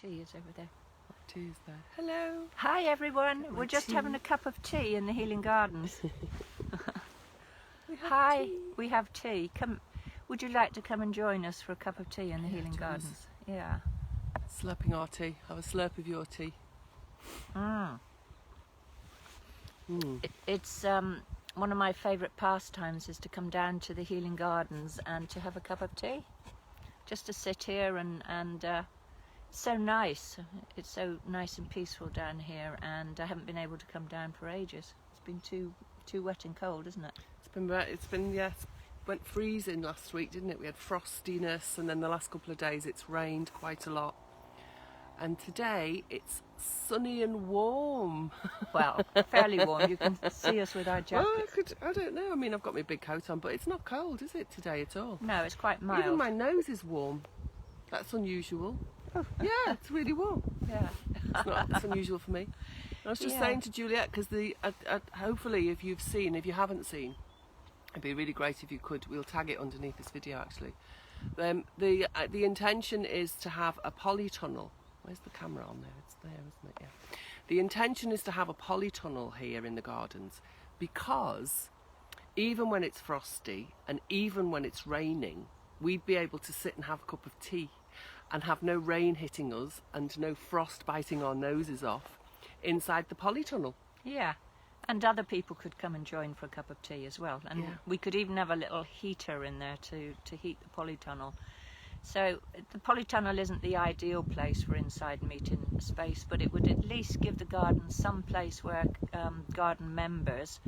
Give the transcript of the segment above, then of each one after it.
tea is over there. What tea is there? Hello. Hi everyone. We're just tea. having a cup of tea in the Healing Gardens. Hi. We have tea. Come. Would you like to come and join us for a cup of tea in the Healing Gardens? Yeah. Slurping our tea. Have a slurp of your tea. It's one of my favourite pastimes is to come down to the Healing Gardens and to have a cup of tea. Just to sit here and it's so nice. It's so nice and peaceful down here, and I haven't been able to come down for ages. It's been too wet and cold, isn't it? It's been went freezing last week, didn't it? We had frostiness, and then the last couple of days it's rained quite a lot. And today it's sunny and warm. Well, fairly warm. You can see us with our jackets. Well, I don't know. I mean, I've got my big coat on, but it's not cold, is it, today at all? No, it's quite mild. Even my nose is warm. That's unusual. Oh. Yeah, it's really warm. Yeah. It's unusual for me. I was just saying to Juliet, because hopefully if you haven't seen, it'd be really great if you could. We'll tag it underneath this video actually. The intention is to have a polytunnel. Where's the camera on there? It's there, isn't it? Yeah. The intention is to have a polytunnel here in the gardens, because even when it's frosty and even when it's raining, we'd be able to sit and have a cup of tea and have no rain hitting us and no frost biting our noses off inside the polytunnel. Yeah. And other people could come and join for a cup of tea as well. And we could even have a little heater in there to heat the polytunnel. So the polytunnel isn't the ideal place for inside meeting space, but it would at least give the garden some place where garden members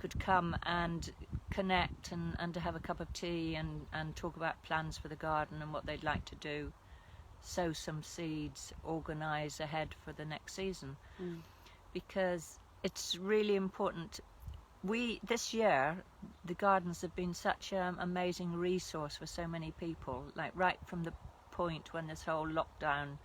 could come and connect and to have a cup of tea and talk about plans for the garden and what they'd like to do, sow some seeds, organise ahead for the next season. Because it's really important. This year, the gardens have been such an amazing resource for so many people. Like right from the point when this whole lockdown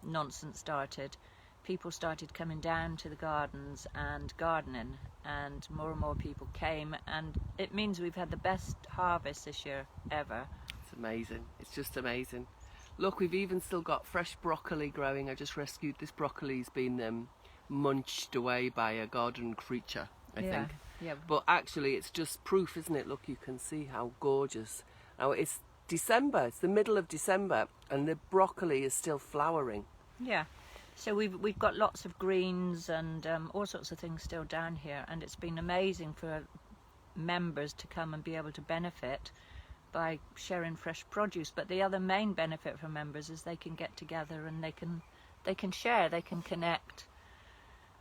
nonsense started, people started coming down to the gardens and gardening, and more people came, and it means we've had the best harvest this year ever. It's amazing. It's just amazing. Look, we've even still got fresh broccoli growing. I just rescued this broccoli. It's been munched away by a garden creature, I think. Yeah. But actually it's just proof, isn't it? Look, you can see how gorgeous. Now it's December, it's the middle of December, and the broccoli is still flowering. Yeah. So we've got lots of greens and all sorts of things still down here, and it's been amazing for members to come and be able to benefit by sharing fresh produce. But the other main benefit for members is they can get together and they can share, they can connect,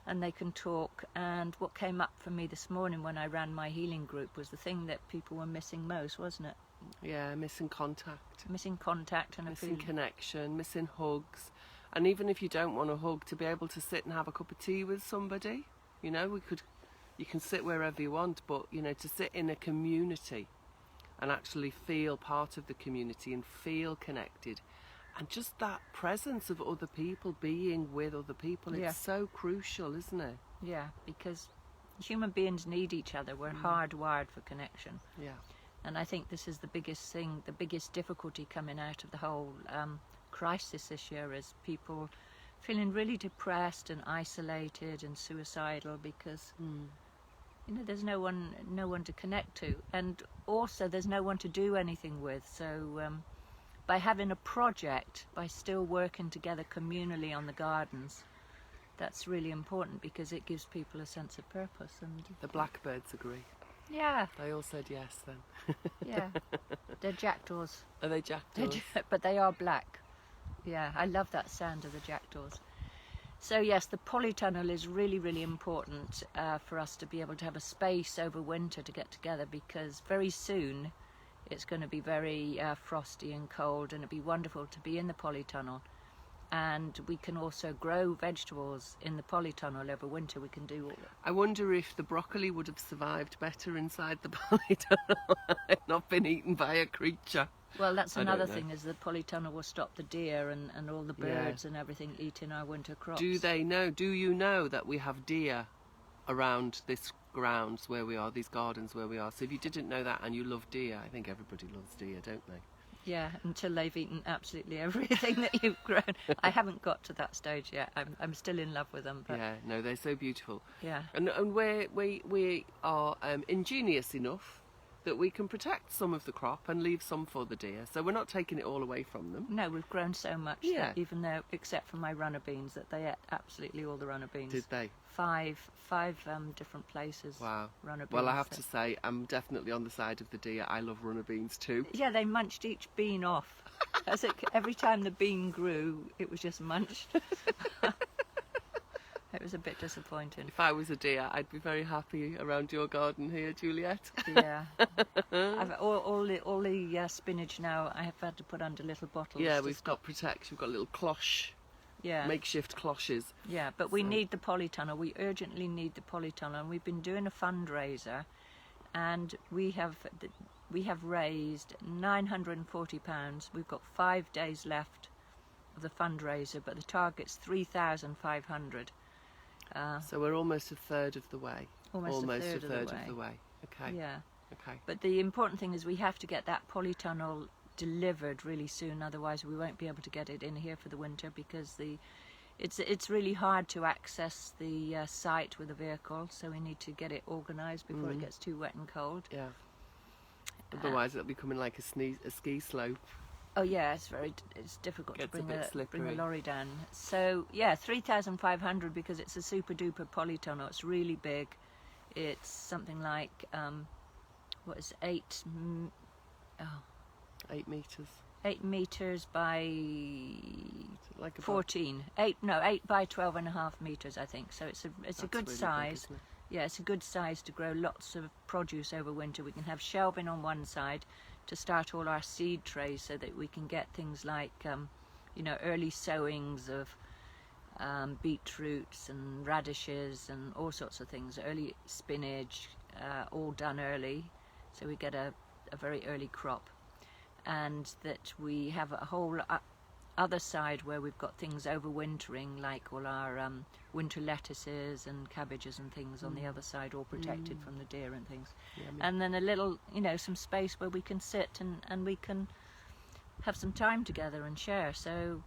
and they can talk. And what came up for me this morning when I ran my healing group was the thing that people were missing most, wasn't it? Yeah, missing contact. Missing contact and missing connection, missing hugs. And even if you don't want a hug, to be able to sit and have a cup of tea with somebody, you know, you can sit wherever you want, but you know, to sit in a community and actually feel part of the community and feel connected. And just that presence of other people, being with other people, it's so crucial, isn't it? Yeah, because human beings need each other. We're hardwired for connection. Yeah. And I think this is the biggest thing, the biggest difficulty coming out of the whole crisis this year, is people feeling really depressed and isolated and suicidal because you know, there's no one to connect to, and also there's no one to do anything with. So by having a project, by still working together communally on the gardens, that's really important, because it gives people a sense of purpose. And the blackbirds agree. Yeah. They all said yes then. Yeah. They're jackdaws. Are they jackdaws? But they are black. Yeah, I love that sound of the jackdaws. So yes, the polytunnel is really, really important for us to be able to have a space over winter to get together, because very soon it's going to be very frosty and cold, and it'd be wonderful to be in the polytunnel. And we can also grow vegetables in the polytunnel over winter. We can do all that. I wonder if the broccoli would have survived better inside the polytunnel had not been eaten by a creature. Well, that's another thing, is the polytunnel will stop the deer and all the birds and everything eating our winter crops. Do you know that we have deer around this grounds where we are, these gardens where we are? So if you didn't know that and you love deer, I think everybody loves deer, don't they? Yeah, until they've eaten absolutely everything that you've grown. I haven't got to that stage yet. I'm still in love with them. But Yeah, no, they're so beautiful. yeah. And we are ingenious enough that we can protect some of the crop and leave some for the deer. So we're not taking it all away from them. No, we've grown so much that even though, except for my runner beans, that they ate absolutely all the runner beans. Did they? Five different places. Wow. Runner beans. Well, I have to say, I'm definitely on the side of the deer. I love runner beans too. Yeah, they munched each bean off. Every time the bean grew, it was just munched. It was a bit disappointing. If I was a deer, I'd be very happy around your garden here, Juliet. Yeah. All the spinach now I have had to put under little bottles. Yeah, we've got protection. We've got little cloche. Yeah. Makeshift cloches. Yeah, but we need the polytunnel. We urgently need the polytunnel, and we've been doing a fundraiser, and we have raised £940. We've got 5 days left of the fundraiser, but the target's 3,500. So we're almost a third of the way. Almost a third of the way. Okay. Yeah. Okay. But the important thing is we have to get that polytunnel delivered really soon, otherwise we won't be able to get it in here for the winter, because it's really hard to access the site with a vehicle, so we need to get it organised before it gets too wet and cold. Yeah. Otherwise it'll be coming like a ski slope. Oh yeah, it's difficult to bring a lorry down. So yeah, 3,500 because it's a super duper polytunnel. It's really big. It's something like 8 meters. 8 meters by like 14. 8 by 12.5 meters, I think. So it's a good really size. big, isn't it? Yeah, it's a good size to grow lots of produce over winter. We can have shelving on one side to start all our seed trays, so that we can get things like early sowings of beetroots and radishes and all sorts of things, early spinach, all done early, so we get a very early crop. And that we have a whole other side where we've got things overwintering, like all our winter lettuces and cabbages and things on the other side, all protected from the deer and things. Yummy. And then a little, some space where we can sit and we can have some time together and share. So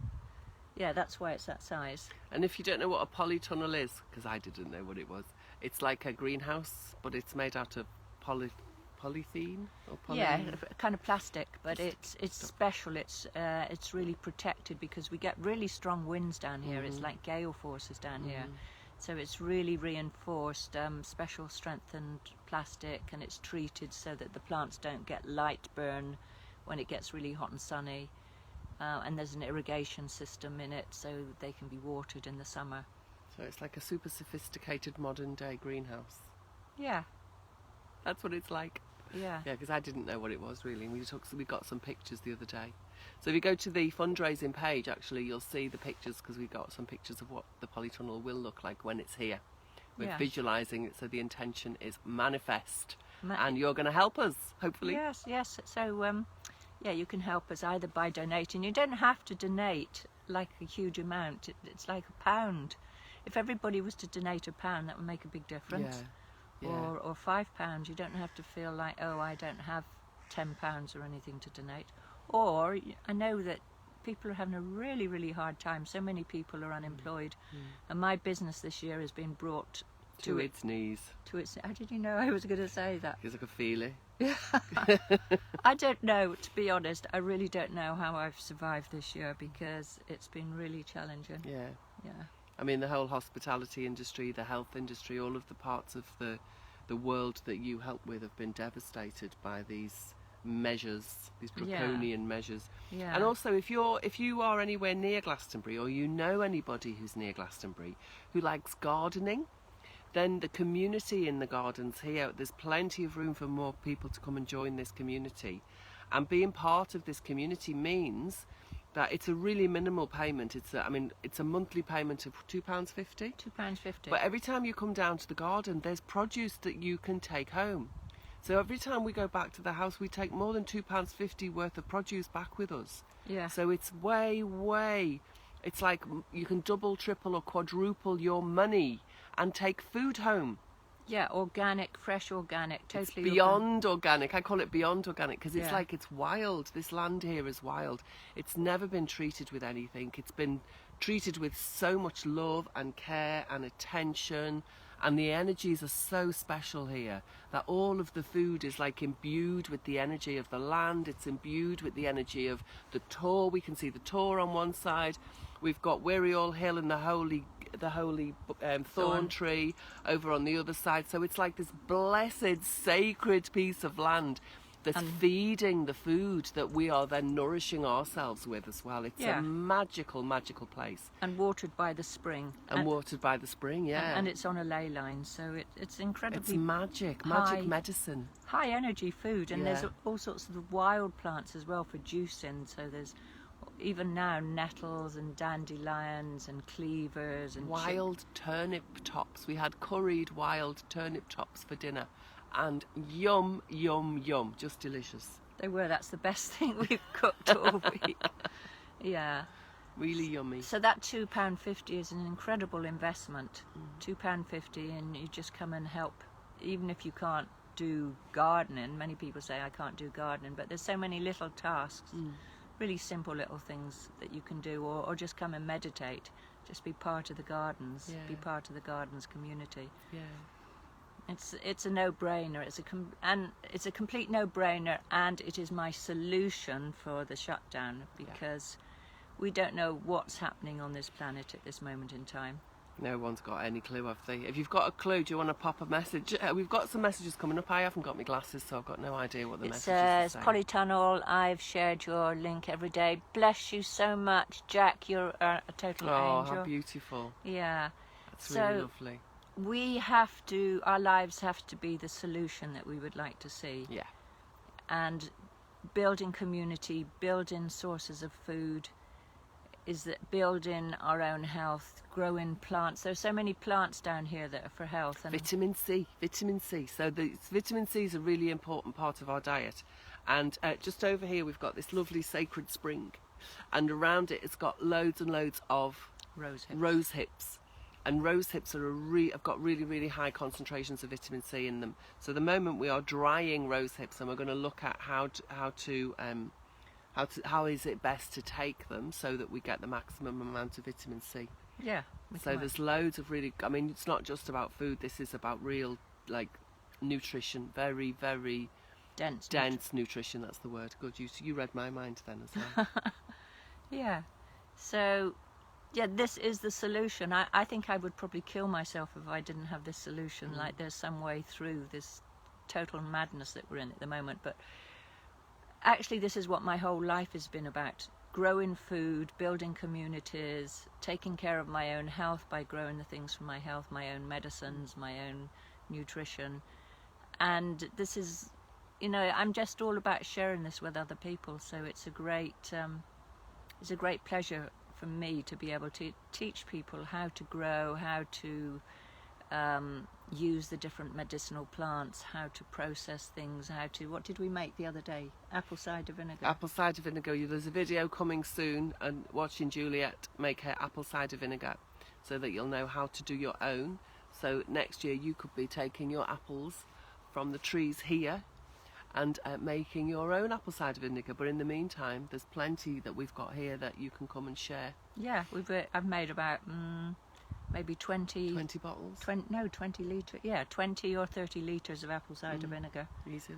yeah, that's why it's that size. And if you don't know what a polytunnel is, because I didn't know what it was, it's like a greenhouse, but it's made out of polythene or poly... Yeah, kind of plastic, but it's special. It's really protected because we get really strong winds down here. It's like gale forces down here, so it's really reinforced, special strengthened plastic, and it's treated so that the plants don't get light burn when it gets really hot and sunny. And there's an irrigation system in it, so they can be watered in the summer. So it's like a super sophisticated modern day greenhouse. Yeah. That's what it's like. Yeah. Yeah, because I didn't know what it was really. We got some pictures the other day. So if you go to the fundraising page, actually, you'll see the pictures, because we got some pictures of what the polytunnel will look like when it's here. We're visualising it, so the intention is manifest. And you're going to help us, hopefully. Yes. So, yeah, you can help us either by donating. You don't have to donate like a huge amount. It's like £1. If everybody was to donate £1, that would make a big difference. Yeah. Or £5. You don't have to feel like, oh, I don't have £10 or anything to donate. Or I know that people are having a really, really hard time. So many people are unemployed, and my business this year has been brought to its knees. How did you know I was going to say that? Because I could feel it. I don't know, to be honest. I really don't know how I've survived this year, because it's been really challenging. Yeah. Yeah. I mean, the whole hospitality industry, the health industry, all of the parts of the world that you help with have been devastated by these measures, these draconian measures. Yeah. And also, if you are anywhere near Glastonbury, or you know anybody who's near Glastonbury who likes gardening, then the community in the gardens here, there's plenty of room for more people to come and join this community. And being part of this community means that it's a really minimal payment. It's a monthly payment of £2.50. £2.50. But every time you come down to the garden, there's produce that you can take home. So every time we go back to the house, we take more than £2.50 worth of produce back with us. Yeah. So it's way, it's like you can double, triple or quadruple your money and take food home. Yeah, organic, fresh organic, totally It's beyond organic. I call it beyond organic because it's Yeah. like it's wild. This land here is wild. It's never been treated with anything. It's been treated with so much love and care and attention, and the energies are so special here that all of the food is like imbued with the energy of the land. It's imbued with the energy of the Tor. We can see the Tor on one side. We've got Wiriol Hill and the holy thorn tree over on the other side. So it's like this blessed, sacred piece of land that's feeding the food that we are then nourishing ourselves with as well. It's a magical, magical place. And watered by the spring. And watered by the spring, yeah. And it's on a ley line, so it's incredibly... It's magic medicine. High energy food, and there's all sorts of wild plants as well for juicing. So there's even now nettles and dandelions and cleavers and wild turnip tops. We had curried wild turnip tops for dinner, and yum, yum, yum, just delicious. They were. That's the best thing we've cooked all week. Yeah. Really yummy. So that £2.50 is an incredible investment. £2.50, and you just come and help, even if you can't do gardening. Many people say I can't do gardening, but there's so many little tasks. Really simple little things that you can do, or just come and meditate, just be part of the gardens, be part of the gardens community. It's a no-brainer. It's a complete no-brainer, and it is my solution for the shutdown, because we don't know what's happening on this planet at this moment in time. No one's got any clue, have they? If you've got a clue, do you want to pop a message? We've got some messages coming up. I haven't got my glasses, so I've got no idea what the message is. It says, Polytunnel, I've shared your link every day. Bless you so much, Jack. You're a total angel. Oh, how beautiful. Yeah. That's really lovely. Our lives have to be the solution that we would like to see. Yeah. And building community, building sources of food, is that building our own health, growing plants. There's so many plants down here that are for health. And vitamin C. So vitamin C is a really important part of our diet. And just over here we've got this lovely sacred spring, and around it it's got loads and loads of rose hips. And rose hips have got really, really high concentrations of vitamin C in them. So the moment we are drying rose hips, and we're going to look at how is it best to take them so that we get the maximum amount of vitamin C. Yeah. So there's loads of really, I mean, it's not just about food. This is about real, like, nutrition. Very, very dense nutrition. That's the word. Good. You read my mind then as well. Yeah. So, yeah, this is the solution. I think I would probably kill myself if I didn't have this solution. Like, there's some way through this total madness that we're in at the moment. But actually, this is what my whole life has been about. Growing food, building communities, taking care of my own health by growing the things for my health, my own medicines, my own nutrition. And this is, I'm just all about sharing this with other people. So it's a great pleasure for me to be able to teach people how to grow, how to use the different medicinal plants, how to process things, what did we make the other day? Apple cider vinegar. Apple cider vinegar. There's a video coming soon, and watching Juliet make her apple cider vinegar so that you'll know how to do your own. So next year you could be taking your apples from the trees here and making your own apple cider vinegar. But in the meantime, there's plenty that we've got here that you can come and share. Yeah, I've made about maybe 20 bottles. 20 litres. Yeah, 20 or 30 litres of apple cider vinegar. Easily.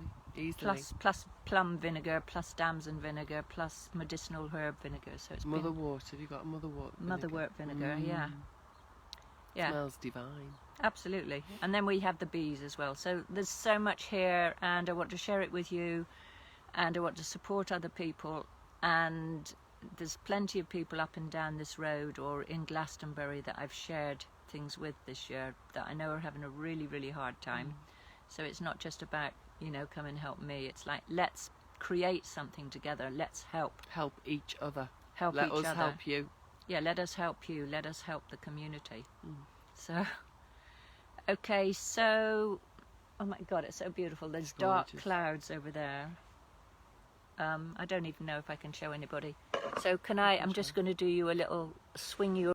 Plus plum vinegar, plus damson vinegar, plus medicinal herb vinegar. So it's motherwort. Have you got motherwort vinegar? Motherwort vinegar, yeah. Yeah. Smells divine. Absolutely. And then we have the bees as well. So there's so much here, and I want to share it with you, and I want to support other people. And there's plenty of people up and down this road or in Glastonbury that I've shared things with this year that I know are having a really, really hard time. So it's not just about, come and help me. It's like, let's create something together. Let's help each other. Let us help you. Yeah, let us help you. Let us help the community. So, okay, so, oh my God, it's so beautiful. There's dark clouds over there. I don't even know if I can show anybody. So I'm just going to do you a little swing you